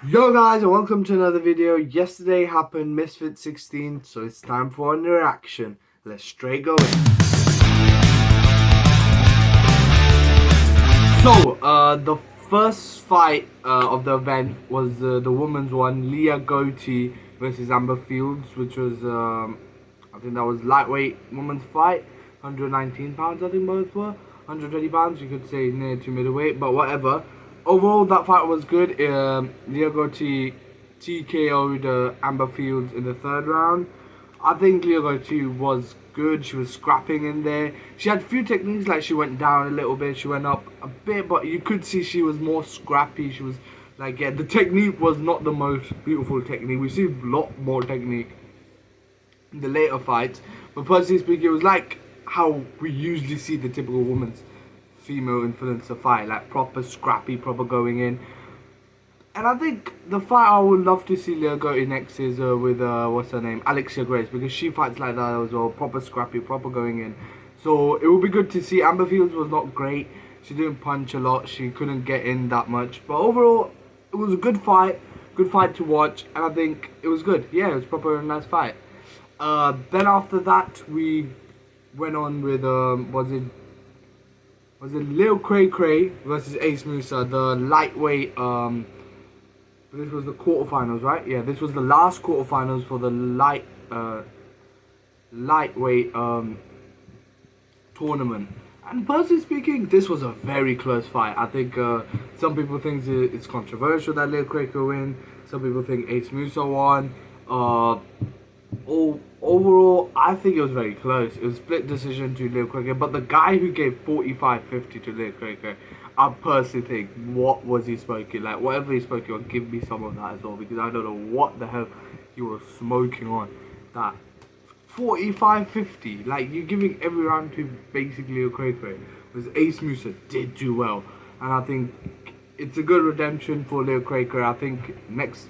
Yo guys, and welcome to another video. Yesterday happened Misfits 16, so it's time for an reaction. Let's straight go in. The first fight of the event was the women's one, Leah Goatee versus Amber Fields, which was, I think that was lightweight women's fight. 119 pounds, I think both were. 120 pounds, you could say near to middleweight, but whatever. Overall, that fight was good. Leah Goatee TKO'd Amber Fields in the third round. I think Leah Goatee was good. She was scrapping in there. She had a few techniques, like she went down a little bit, she went up a bit, but you could see she was more scrappy. She was like, yeah, the technique was not the most beautiful technique. We see a lot more technique in the later fights, but personally speaking, it was like how we usually see the typical woman's female influencer fight, like proper scrappy, proper going in. And I think the fight I would love to see Leah go in next is with what's her name, Alexia Grace, because she fights like that as well, proper scrappy, proper going in. So it would be good to see. Amber Fields was not great. She didn't punch a lot. She couldn't get in that much. But overall, it was a good fight to watch, and I think it was good. Yeah, it was proper a nice fight. Then after that, we went on with was it Lil Cray Cray versus Ace Musa, the lightweight this was the quarterfinals, right? Yeah, this was the last quarterfinals for the lightweight tournament. And personally speaking, this was a very close fight. I think some people think it's controversial that Lil Cracker win. Some people think Ace Musa won. Overall, I think it was very close. It was split decision to Lil Cracker, but the guy who gave 45-50 to Lil Cracker, I personally think, what was he smoking? Like, whatever he smoking on, give me some of that as well, because I don't know what the hell he was smoking on. That 45-50, like, you're giving every round to basically Lil Cracker. Because Ace Musa did do well, and I think it's a good redemption for Lil Cracker. I think next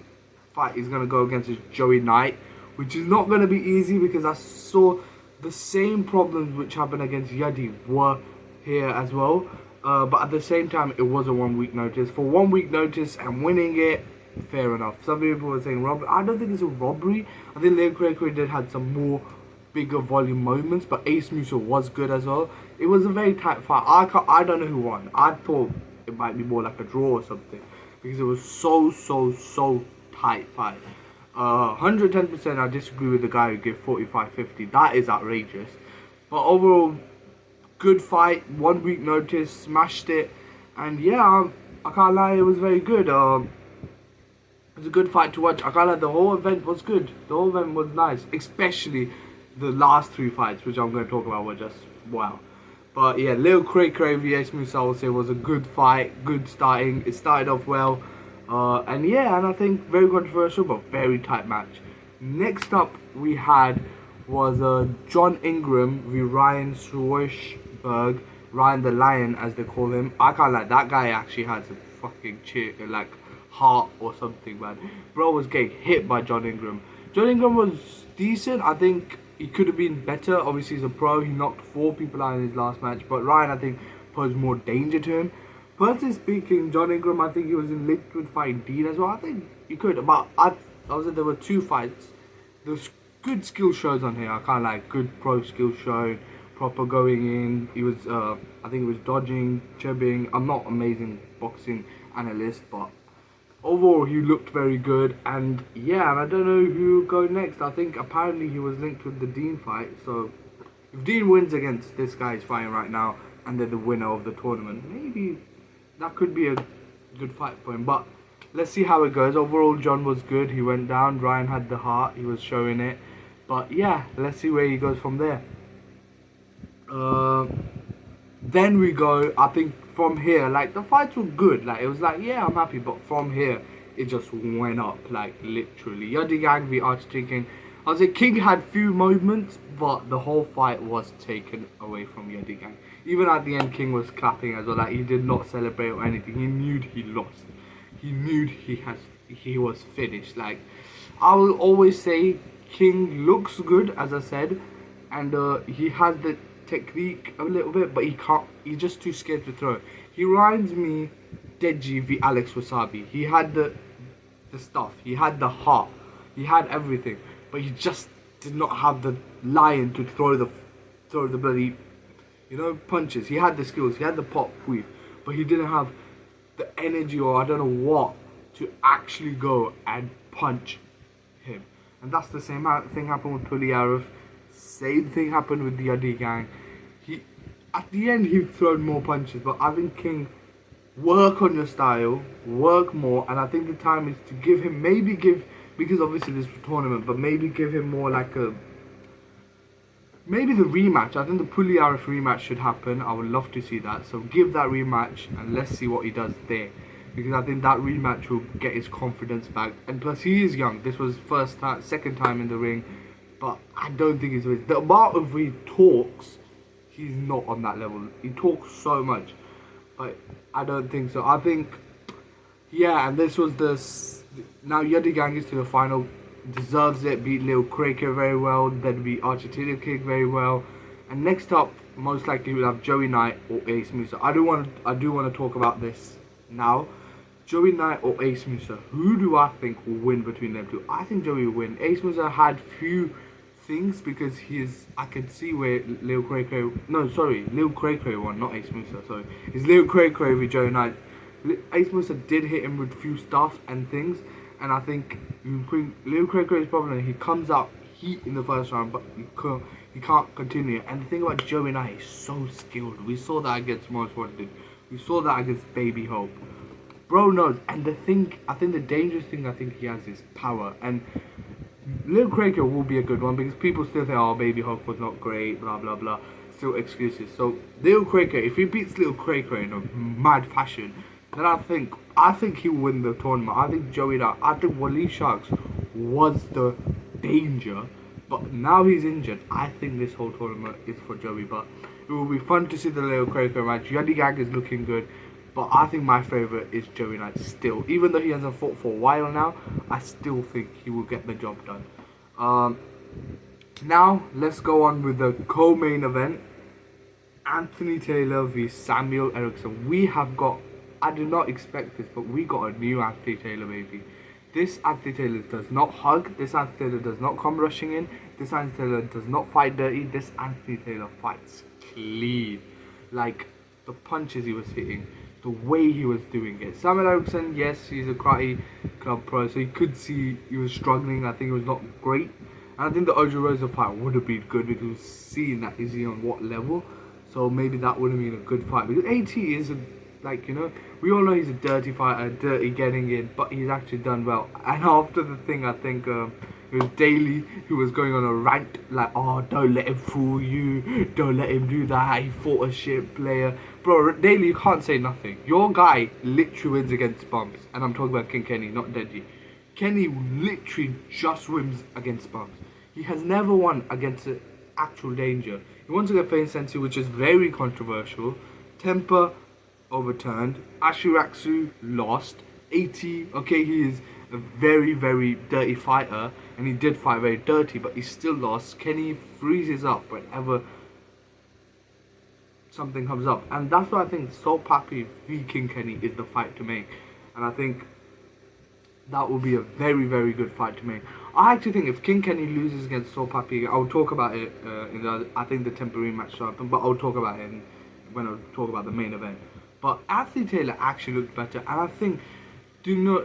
fight he's going to go against is Joey Knight, which is not going to be easy, because I saw the same problems which happened against Yadi were here as well. But at the same time, it was a 1 week notice. For 1 week notice and winning it, fair enough. Some people were saying robbery. I don't think it's a robbery. I think Leo Craig did had some more bigger volume moments, but Ace Musa was good as well. It was a very tight fight. I don't know who won. I thought it might be more like a draw or something, because it was so tight fight. 110% I disagree with the guy who gave 45-50. That is outrageous. But overall, good fight. 1 week notice, smashed it. And yeah, I can't lie, it was very good. It was a good fight to watch. I can't lie, the whole event was good. The whole event was nice. Especially the last three fights, which I'm going to talk about, were just wow. But yeah, Lil Cray Cray vs Musa, I would say, was a good fight. Good starting. It started off well. And yeah, and I think very controversial, but very tight match. Next up we had was John Ingram v Ryan Schwartzberg, Ryan the Lion as they call him. I can't like that guy actually has a fucking like heart or something, man. Bro was getting hit by John Ingram. John Ingram was decent. I think he could have been better. Obviously he's a pro. He knocked 4 people out in his last match, but Ryan, I think, posed more danger to him. Personally speaking, John Ingram, I think he was in linked fight Dean as well. I think he could, but I was there were 2 fights. There's good skill shows on here. I can't like good pro skill show, proper going in. He was, I think he was dodging, chibbing. I'm not amazing boxing analyst, but overall he looked very good. And yeah, and I don't know who will go next. I think apparently he was linked with the Dean fight. So if Dean wins against this guy he's fighting right now, and they're the winner of the tournament, maybe that could be a good fight for him. But let's see how it goes. Overall, John was good. He went down. Ryan had the heart. He was showing it. But yeah, let's see where he goes from there. Then we go, I think from here, like the fights were good. Like it was like, yeah, I'm happy. But from here, it just went up, like literally. Yadi Gang v Archie King. I would say King had few moments, but the whole fight was taken away from Yadi Gang. Even at the end, King was clapping as well. Like he did not celebrate or anything. He knew he lost. He knew he was finished. Like I will always say, King looks good, as I said, and he has the technique a little bit, but he can't. He's just too scared to throw. He reminds me Deji v Alex Wasabi. He had the the stuff. He had the heart. He had everything, but he just did not have the lion to throw the bloody, punches. He had the skills. He had the pop weave, but he didn't have the energy, or I don't know what, to actually go and punch him. And that's the same thing happened with Puliarov. Same thing happened with the Adi gang. He, at the end, he thrown more punches, but I think King, work on your style, work more, and I think the time is to give him, because obviously this tournament, but maybe give him more like maybe the rematch. I think the Puliarov rematch should happen. I would love to see that. So give that rematch and let's see what he does there. Because I think that rematch will get his confidence back. And plus he is young. This was second time in the ring. But I don't think he's the amount of he talks, he's not on that level. He talks so much. But I don't think so. I think, yeah, and this was now Yadi Gang is to the final. Deserves it, beat Lil Cracker very well, then beat Argentina King very well. And next up, most likely we'll have Joey Knight or Ace Musa. I do want to talk about this now. Joey Knight or Ace Musa. Who do I think will win between them two? I think Joey will win. Ace Musa had few things because I can see where Lil Cracker won, not Ace Musa, sorry. It's Lil Cracker with Joey Knight. Ace Musa did hit him with few stuff and things. And I think Lil Craig's problem, he comes out heat in the first round, but he can't continue. And the thing about Joey Knight, he's so skilled. We saw that against Most Wanted. We saw that against Baby Hope. Bro knows. And I think the dangerous thing he has is power. And Lil Craig will be a good one because people still say, oh, Baby Hope was not great, blah, blah, blah. Still excuses. So Lil Craig, if he beats Lil Craig in a mad fashion, then I think he will win the tournament. I think I think Wally Sharks was the danger, but now he's injured. I think this whole tournament is for Joey, but it will be fun to see the Lil Cracker match. Yadi Gang is looking good, but I think my favourite is Joey Knight still. Even though he hasn't fought for a while now, I still think he will get the job done. Now, let's go on with the co-main event. Anthony Taylor v Samuel Erickson. We have got, I did not expect this, but we got a new Anthony Taylor, baby. This Anthony Taylor does not hug. This Anthony Taylor does not come rushing in. This Anthony Taylor does not fight dirty. This Anthony Taylor fights clean. Like, the punches he was hitting, the way he was doing it. Samuel Erickson, yes, he's a karate club pro, so you could see he was struggling. I think it was not great. And I think the Ojo Rosa fight would have been good if you was seeing that is he on what level. So maybe that would have been a good fight. Because AT is we all know he's a dirty fighter, dirty getting in, but he's actually done well. And after the thing, I think it was Daly who was going on a rant, like, oh, don't let him fool you, don't let him do that, he fought a shit player. Bro, Daly, you can't say nothing. Your guy literally wins against bumps, and I'm talking about King Kenny, not Deji. Kenny literally just wins against bumps. He has never won against an actual danger. He won against Fane Sensi, which is very controversial. Temper overturned. Ashiratsu lost. AT, okay, he is a very, very dirty fighter, and he did fight very dirty, but he still lost. Kenny freezes up whenever something comes up, and that's why I think Soul Papi v King Kenny is the fight to make, and I think that will be a very, very good fight to make. I actually think if King Kenny loses against Soul Papi, I'll talk about it I think the temporary match will happen, but I'll talk about it when I talk about the main event. But Anthony Taylor actually looked better, and I think,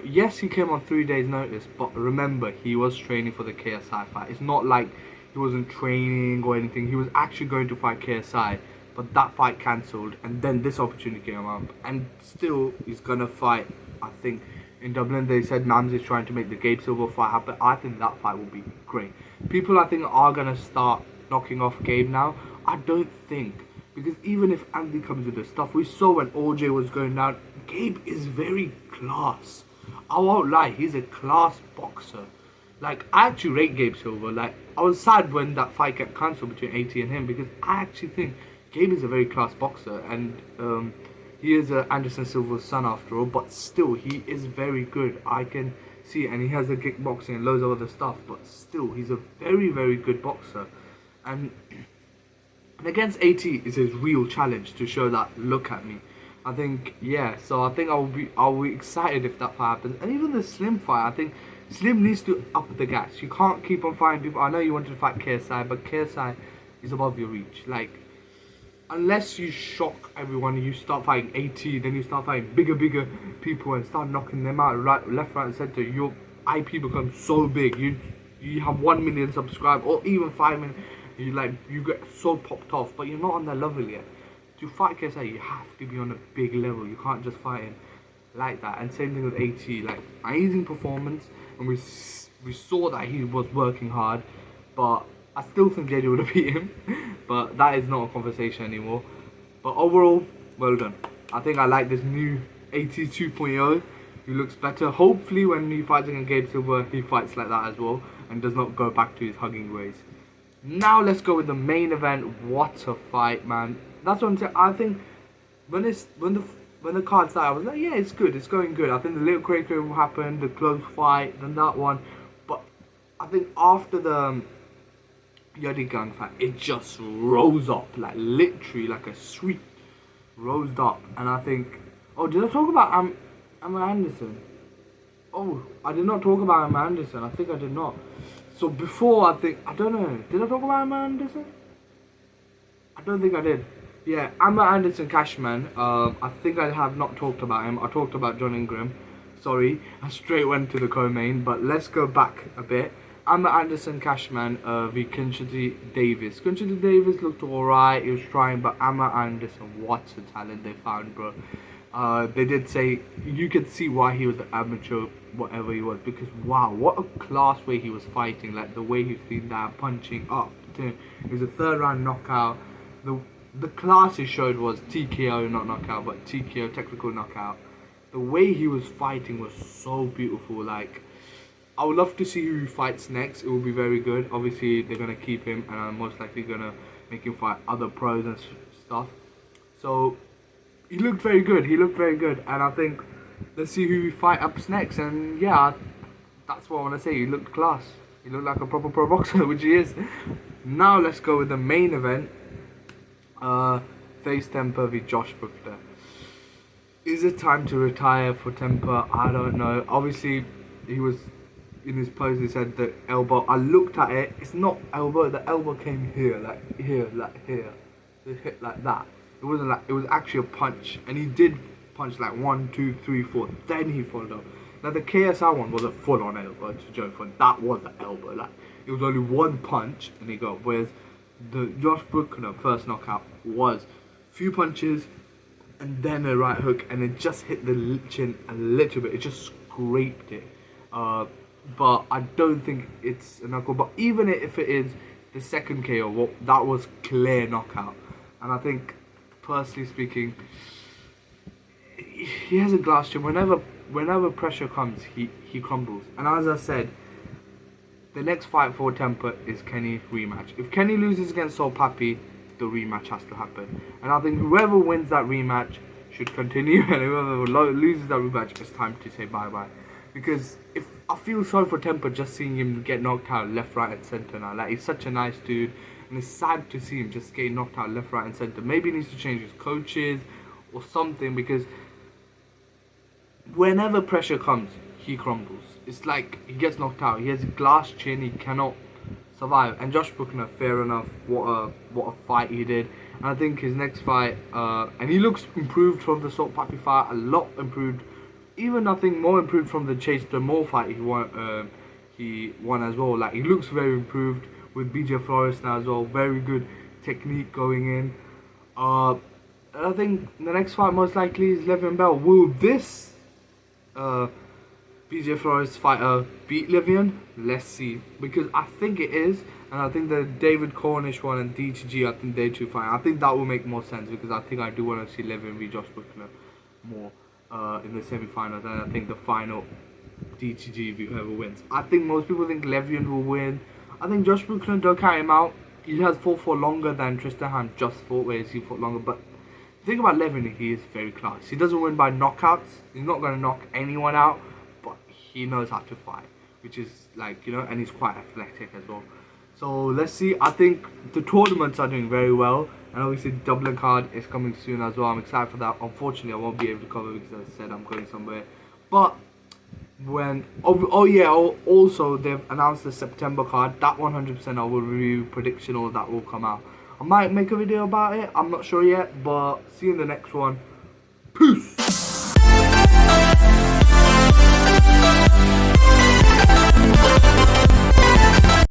yes, he came on 3 days' notice, but remember, he was training for the KSI fight. It's not like he wasn't training or anything. He was actually going to fight KSI, but that fight cancelled, and then this opportunity came up, and still, he's gonna fight. I think in Dublin they said Nams is trying to make the Gabe Silver fight happen. I think that fight will be great. People, I think, are gonna start knocking off Gabe now. I don't think. Because even if Andy comes with the stuff, we saw when OJ was going down, Gabe is very class. I won't lie, he's a class boxer. Like, I actually rate Gabe Silver. Like, I was sad when that fight got cancelled between AT and him, because I actually think Gabe is a very class boxer. And he is Anderson Silva's son after all, but still, he is very good. I can see it, and he has the kickboxing and loads of other stuff, but still, he's a very, very good boxer. And against AT is his real challenge to show that, look at me. I think yeah. So I think I'll be excited if that fight happens. And even the Slim fight, I think Slim needs to up the gas. You can't keep on fighting people. I know you wanted to fight KSI, but KSI is above your reach. Like unless you shock everyone, you start fighting 80, then you start fighting bigger people and start knocking them out right, left, right, and center. Your IP becomes so big. You have 1 million subscribers or even 5 million. You get so popped off, but you're not on that level yet. To fight KSI, you have to be on a big level. You can't just fight him like that. And same thing with AT. Like amazing performance, and we saw that he was working hard, but I still think JJ would have beat him. But that is not a conversation anymore. But overall, well done. I think I like this new AT 2.0. He looks better. Hopefully, when he fights against Gabe Silver, he fights like that as well and does not go back to his hugging ways. Now let's go with the main event. What a fight, man! That's what I'm saying. I think when the card started, I was like, yeah, it's good. It's going good. I think the Little Quaker will happen, the close fight, then that one. But I think after the Yodi Gun fight, it just rose up, like literally like a sweep, rose up. And I think, oh, did I talk about Emma Anderson? Oh, I did not talk about Emma Anderson. I think I did not. So before, I don't know. Did I talk about Emma Anderson? I don't think I did. Yeah, Emma Anderson Cashman. I think I have not talked about him. I talked about John Ingram. Sorry, I straight went to the co-main. But let's go back a bit. Emma Anderson Cashman v Kunchity Davis. Kunchity Davis looked alright. He was trying, but Emma Anderson, what a talent they found, bro. They did say you could see why he was an amateur, whatever he was, because wow, what a class way he was fighting. Like the way he was feeding down, punching up. It was a third round knockout. The class he showed was TKO, not knockout, but TKO, technical knockout. The way he was fighting was so beautiful. Like I would love to see who he fights next. It will be very good. Obviously, they're gonna keep him, and I'm most likely gonna make him fight other pros and stuff. So he looked very good. He looked very good, and I think let's see who he fight up next. And yeah, that's what I want to say. He looked class. He looked like a proper pro boxer, which he is. Now let's go with the main event. Face Temper v Josh Buckner. Is it time to retire for Temper? I don't know. Obviously, he was in his pose. He said the elbow. I looked at it. It's not elbow. The elbow came here, like here, like here. It hit like that. It wasn't like, it was actually a punch, and he did punch like 1, 2, 3, 4. Then he followed up. Now the KSI one was a full-on elbow to Joe Fun. That was an elbow. Like it was only one punch, and he got. Whereas the Josh Buckner first knockout was few punches, and then a right hook, and it just hit the chin a little bit. It just scraped it. But I don't think it's a knockout. But even if it is the second KO, that was clear knockout, and I think. Personally speaking, he has a glass chin. Whenever pressure comes, he crumbles. And as I said, the next fight for Temper is Kenny rematch. If Kenny loses against Soul Papi, the rematch has to happen. And I think whoever wins that rematch should continue, and whoever loses that rematch, it's time to say bye bye. Because if I feel sorry for Temper just seeing him get knocked out left, right, and center now. Like he's such a nice dude. And it's sad to see him just getting knocked out left, right, and center. Maybe he needs to change his coaches or something, because whenever pressure comes, he crumbles. It's like he gets knocked out. He has a glass chin. He cannot survive. And Josh Buckner, fair enough. What a fight he did. And I think his next fight, and he looks improved from the Salt Papi fight. A lot improved. Even I think more improved from the Chase Demore fight he won as well. Like he looks very improved. With BJ Flores now as well, very good technique going in. I think the next fight most likely is Le'Veon Bell. Will this BJ Flores fighter beat Le'Veon? Let's see, because I think it is, and I think the David Cornish one and DTG, I think they two fight. I think that will make more sense, because I think I do want to see Le'Veon v Josh Buckner more in the semi-finals, and I think the final DTG whoever wins. I think most people think Le'Veon will win. I think Josh Buckner, don't count him out. He has fought for longer than Tristan Ham just fought, whereas he fought longer. But the thing about Le'Veon, he is very class. He doesn't win by knockouts. He's not going to knock anyone out, but he knows how to fight, which is like, you know, and he's quite athletic as well. So let's see. I think the tournaments are doing very well, and obviously Dublin card is coming soon as well. I'm excited for that. Unfortunately, I won't be able to cover because as I said I'm going somewhere. But when also they've announced the September card. That 100% I will review, prediction, all that will come out. I might make a video about it. I'm not sure yet, but see you in the next one. Peace.